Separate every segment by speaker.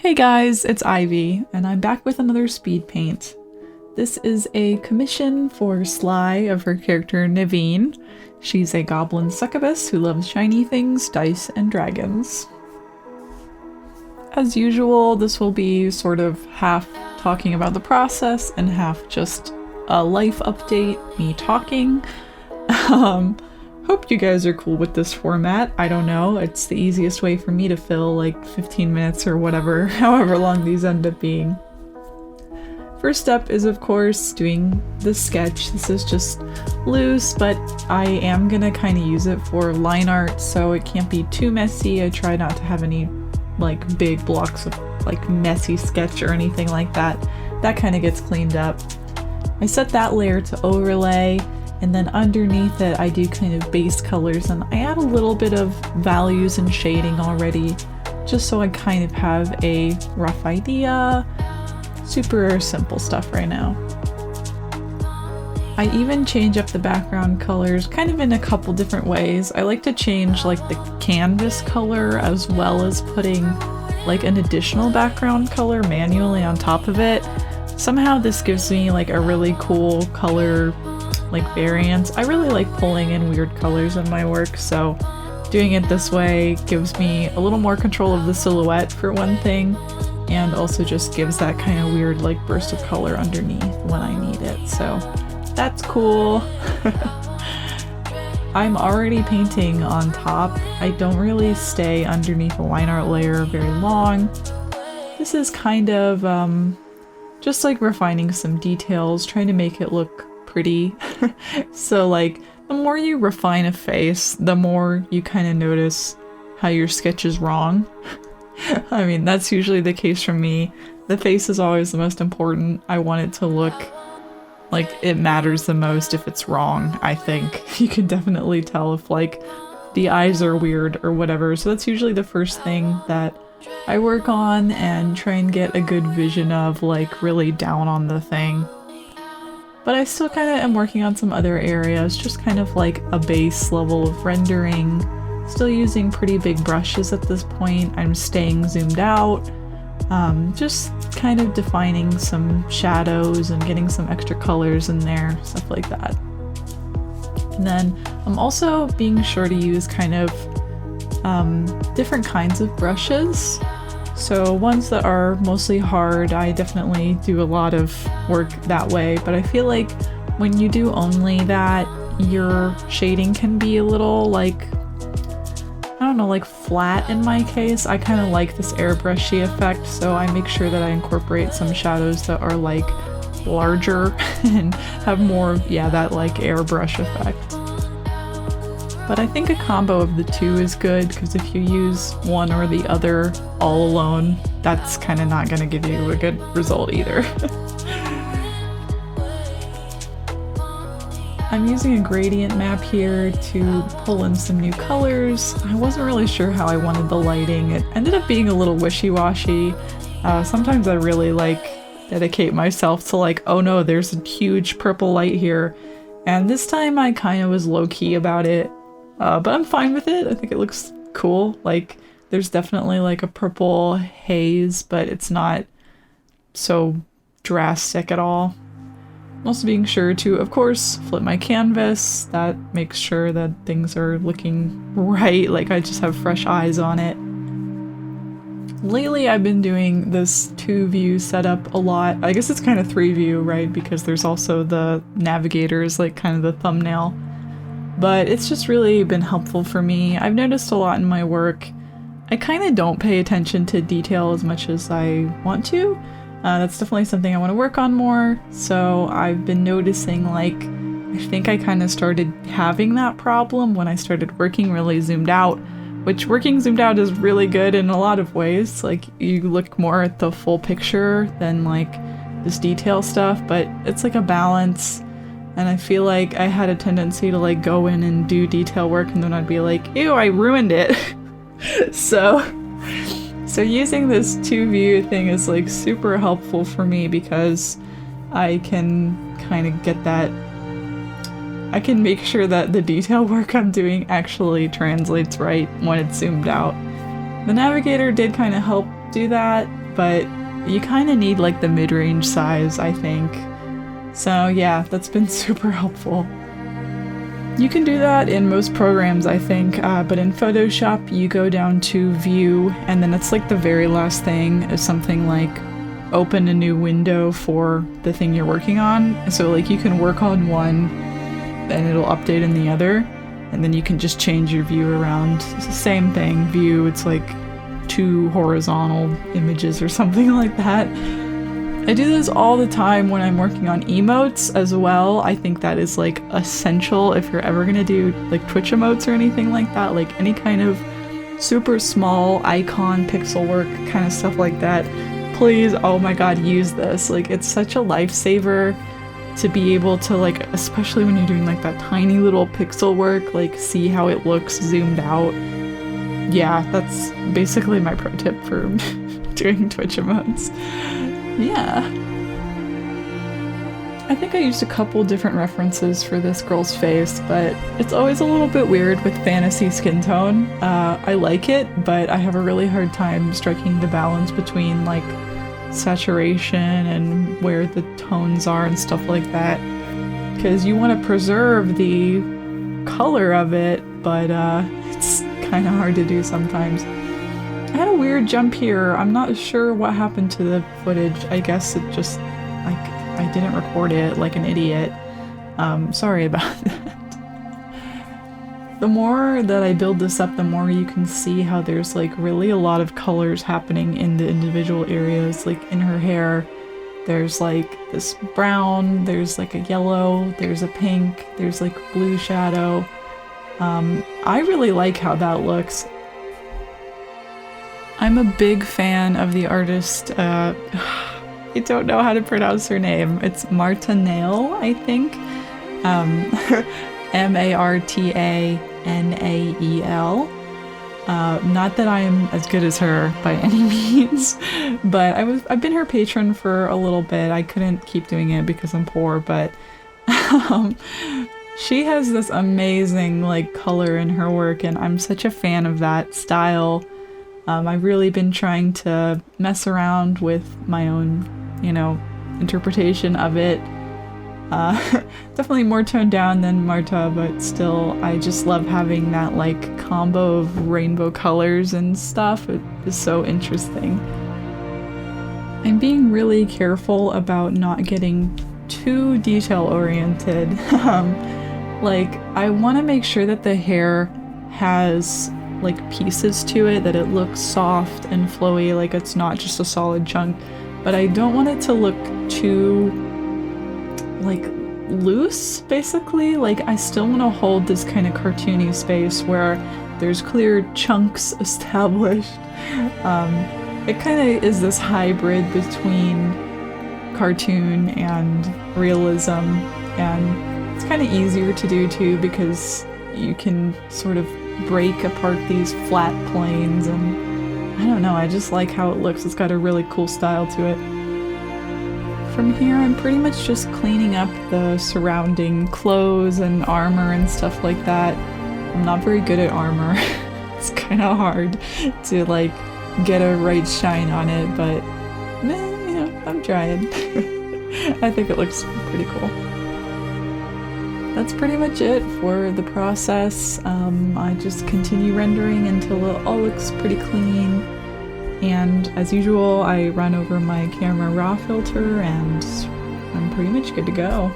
Speaker 1: Hey guys, it's Ivy, and I'm back with another speed paint. This is a commission for Sly of her character Naveen. She's a goblin succubus who loves shiny things, dice, and dragons. As usual, this will be sort of half talking about the process and half just a life update, me talking. Hope you guys are cool with this format. I don't know, it's the easiest way for me to fill like 15 minutes or whatever, however long these end up being. First step is of course doing the sketch. This is just loose, but I am gonna kind of use it for line art so it can't be too messy. I try not to have any like big blocks of like messy sketch or anything like that. That kind of gets cleaned up. I set that layer to overlay, and then underneath it I do kind of base colors, and I add a little bit of values and shading already, just so I kind of have a rough idea. Super simple stuff right now. I even change up the background colors kind of in a couple different ways. I like to change like the canvas color as well as putting like an additional background color manually on top of it. Somehow this gives me like a really cool color like variance. I really like pulling in weird colors in my work, so doing it this way gives me a little more control of the silhouette for one thing, and also just gives that kind of weird like burst of color underneath when I need it, so that's cool. I'm already painting on top. I don't really stay underneath a line art layer very long. This is kind of just like refining some details, trying to make it look pretty. So like the more you refine a face, the more you kind of notice how your sketch is wrong. I mean, that's usually the case for me. The face is always the most important. I want it to look like it matters the most if it's wrong, I think. You can definitely tell if like the eyes are weird or whatever. So that's usually the first thing that I work on and try and get a good vision of, like really down on the thing. But I still kind of am working on some other areas, just kind of like a base level of rendering. Still using pretty big brushes at this point. I'm staying zoomed out, just kind of defining some shadows and getting some extra colors in there, stuff like that. And then I'm also being sure to use kind of different kinds of brushes. So ones that are mostly hard, I definitely do a lot of work that way, but I feel like when you do only that, your shading can be a little like, I don't know, like flat in my case. I kind of like this airbrushy effect, so I make sure that I incorporate some shadows that are like larger and have more, yeah, that like airbrush effect. But I think a combo of the two is good, because if you use one or the other all alone, that's kind of not going to give you a good result either. I'm using a gradient map here to pull in some new colors. I wasn't really sure how I wanted the lighting. It ended up being a little wishy-washy. Sometimes I really like dedicate myself to like, oh no, there's a huge purple light here. And this time I kind of was low-key about it. But I'm fine with it. I think it looks cool. Like, there's definitely like a purple haze, but it's not so drastic at all. I'm also being sure to, of course, flip my canvas. That makes sure that things are looking right, like I just have fresh eyes on it. Lately I've been doing this 2-view setup a lot. I guess it's kind of 3-view, right? Because there's also the navigator is like kind of the thumbnail. But it's just really been helpful for me. I've noticed a lot in my work. I kind of don't pay attention to detail as much as I want to. That's definitely something I want to work on more. So I've been noticing, like, I think I kind of started having that problem when I started working really zoomed out, which working zoomed out is really good in a lot of ways. Like, you look more at the full picture than like this detail stuff, but it's like a balance. And I feel like I had a tendency to like go in and do detail work and then I'd be like, ew, I ruined it. So using this 2-view thing is like super helpful for me, because I can kind of get that, I can make sure that the detail work I'm doing actually translates right when it's zoomed out. The navigator did kind of help do that, but you kind of need like the mid-range size, I think. So yeah, that's been super helpful. You can do that in most programs, I think, but in Photoshop you go down to View, and then it's like the very last thing is something like open a new window for the thing you're working on. So like you can work on one and it'll update in the other, and then you can just change your view around. It's the same thing, View, it's like 2 horizontal images or something like that. I do this all the time when I'm working on emotes as well. I think that is like essential if you're ever gonna do like Twitch emotes or anything like that, like any kind of super small icon pixel work kind of stuff like that. Please, oh my god, use this. Like it's such a lifesaver to be able to, like, especially when you're doing like that tiny little pixel work, like see how it looks zoomed out. Yeah, that's basically my pro tip for doing Twitch emotes. Yeah. I think I used a couple different references for this girl's face, but it's always a little bit weird with fantasy skin tone. I like it, but I have a really hard time striking the balance between like saturation and where the tones are and stuff like that. Because you want to preserve the color of it, but it's kind of hard to do sometimes. I had a weird jump here. I'm not sure what happened to the footage. I guess it just, like, I didn't record it like an idiot. Sorry about that. The more that I build this up, the more you can see how there's like really a lot of colors happening in the individual areas. Like in her hair, there's like this brown, there's like a yellow, there's a pink, there's like blue shadow. I really like how that looks. I'm a big fan of the artist, I don't know how to pronounce her name. It's Marta Nail, I think. Martanael. Not that I am as good as her by any means, but I've been her patron for a little bit. I couldn't keep doing it because I'm poor, but she has this amazing like color in her work, and I'm such a fan of that style. I've really been trying to mess around with my own, you know, interpretation of it. Definitely more toned down than Marta, but still, I just love having that like combo of rainbow colors and stuff. It is so interesting. I'm being really careful about not getting too detail oriented. Like, I want to make sure that the hair has like pieces to it, that it looks soft and flowy, like it's not just a solid chunk, but I don't want it to look too like loose, basically. Like I still want to hold this kind of cartoony space where there's clear chunks established. It kind of is this hybrid between cartoon and realism, and it's kind of easier to do too because you can sort of break apart these flat planes, and I don't know, I just like how it looks. It's got a really cool style to it. From here, I'm pretty much just cleaning up the surrounding clothes and armor and stuff like that. I'm not very good at armor. It's kind of hard to like get a right shine on it, but you know, I'm trying. I think it looks pretty cool. That's pretty much it for the process. I just continue rendering until it all looks pretty clean. And as usual, I run over my camera raw filter and I'm pretty much good to go.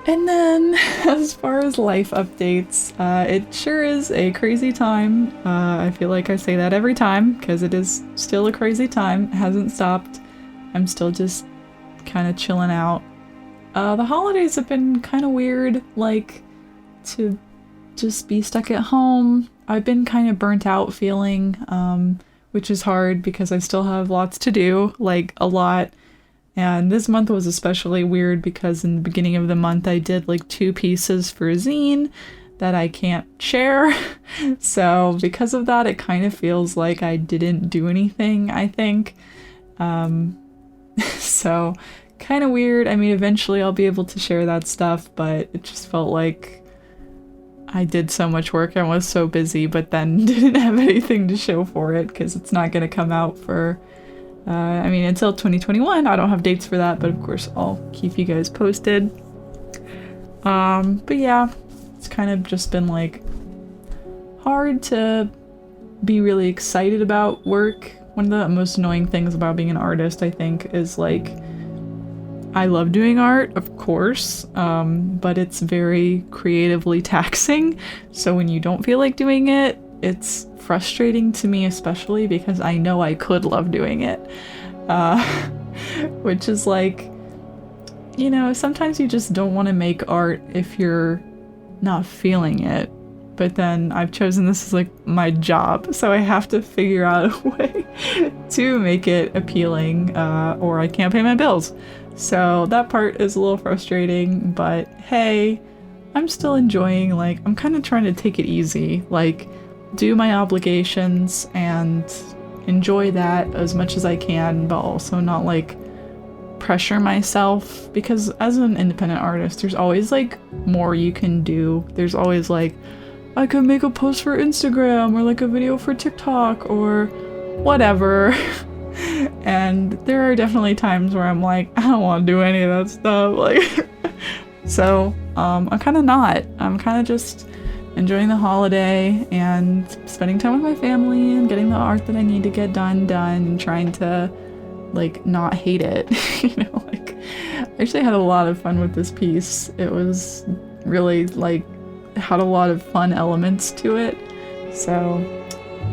Speaker 1: And then, as far as life updates, it sure is a crazy time. I feel like I say that every time, because it is still a crazy time. It hasn't stopped. I'm still just kind of chilling out. The holidays have been kind of weird, like, to just be stuck at home. I've been kind of burnt out feeling, which is hard because I still have lots to do, like a lot. And this month was especially weird because in the beginning of the month I did like 2 pieces for a zine that I can't share. So because of that, it kind of feels like I didn't do anything, I think. So kind of weird. I mean, eventually I'll be able to share that stuff, but it just felt like I did so much work and was so busy, but then didn't have anything to show for it because it's not going to come out for I mean, until 2021, I don't have dates for that, but of course I'll keep you guys posted. But yeah, it's kind of just been like hard to be really excited about work. One of the most annoying things about being an artist, I think, is like, I love doing art, of course, but it's very creatively taxing. So when you don't feel like doing it, it's frustrating to me, especially because I know I could love doing it. Which is like, you know, sometimes you just don't want to make art if you're not feeling it. But then I've chosen this as like my job, so I have to figure out a way to make it appealing, or I can't pay my bills. So that part is a little frustrating, but hey, I'm still enjoying, like, I'm kind of trying to take it easy, like, do my obligations and enjoy that as much as I can, but also not, like, pressure myself, because as an independent artist, there's always, like, more you can do. There's always, like, I could make a post for Instagram, or, like, a video for TikTok, or whatever. And there are definitely times where I'm like, I don't want to do any of that stuff, like, so, I'm kind of not. I'm kind of just enjoying the holiday and spending time with my family and getting the art that I need to get done, and trying to, like, not hate it, you know, like, I actually had a lot of fun with this piece. It was really, like, had a lot of fun elements to it, so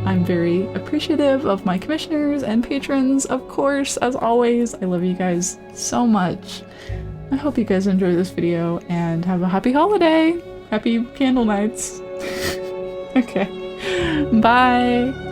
Speaker 1: I'm very appreciative of my commissioners and patrons, of course, as always. I love you guys so much. I hope you guys enjoy this video and have a happy holiday! Happy candle nights! Okay, bye!